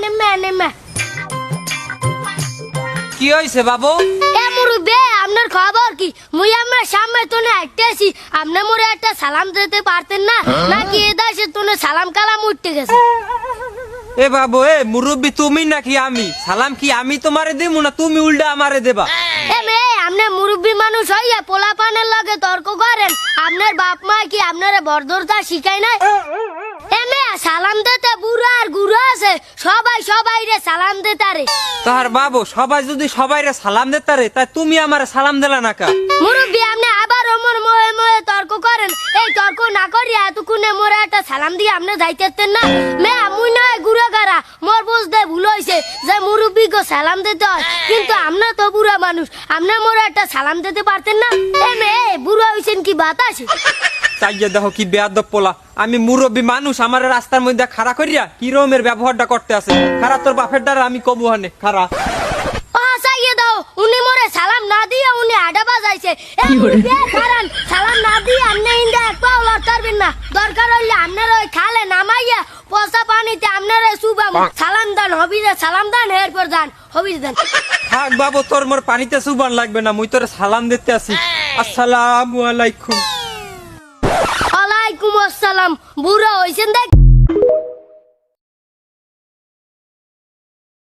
নেমে কি হইছে বাবু? এ মুরুব্বি আপনার খবর কি? মুই আমার সামনে তোনে আইতেছি, আপনি মোরে একটা সালাম দিতে পারতেন না? নাকি এ দাসে তোনে সালাম কালাম উঠতে গেছে? এ বাবু, এ মুরব্বি তুমি নাকি আমি? সালাম কি আমি তোমারে দেবো না তুমি উল্টা আমারে দেবা? এ মে আপনি মুরব্বি মানুষ হইয়া পোলা পানের লগে তর্ক করেন? আপনার বাপ মা কি আপনারে বর্দরতা শিখায় নাই? এ মে সালাম দিতে বুড়া আর গুড়া আছে, সবাই রে সালাম দিতারে। তার বাবু সবাই যদি সবাইরে সালাম দিতারে, তাই তুমি আমারে সালাম দিলা না কা? মুরব্বি আপনি আবার ওমর মোয়ে তর্ক করেন। এই তর্ক না করিয়া এতক্ষণে মোরে একটা সালাম দিয়ে আপনি যাইতেন না? মে মুই নয় গুড়া গারা, মোর বুঝতে ভুল হইছে যে মুরব্বি গো সালাম দিতে হয়, কিন্তু আপনি তো বুড়া মানুষ, আপনি মোরে একটা সালাম দিতে পারতেন না? এ মে বুড়া হইছেন কি বাতাসে? চাইয়ে দেখো কি বেয়াদব পোলা। আমি মুরব্বি মানুষ, আমার রাস্তার মধ্যে খাড়া করিয়া কি রকমের ব্যবহারটা করতে আছে। খারা তোর বাপের দ্বারা আমি কবু হানে খারা। ও চাইয়ে দাও, উনি মোরে সালাম না দিয়ে উনি আডা বাজাইছে। এই মুরব্বি কারণ সালাম না দিয়ে আপনি ইন্দা এক পাও লড়তারবেন না। দরকার হইলে আপনার ওই খালে নামাইয়া পচা পানিতে আপনার সুবাম সালাম দান, হবিরে সালাম দান, এরপর দান হবির দান। থাক বাবু, তোর মোর পানিতে সুবান লাগবে না, মুই তোর সালাম দিতে আসি। আসসালামু আলাইকুম। ওয়ালাইকুম আসসালাম। বুড়া হইছেন দেখ।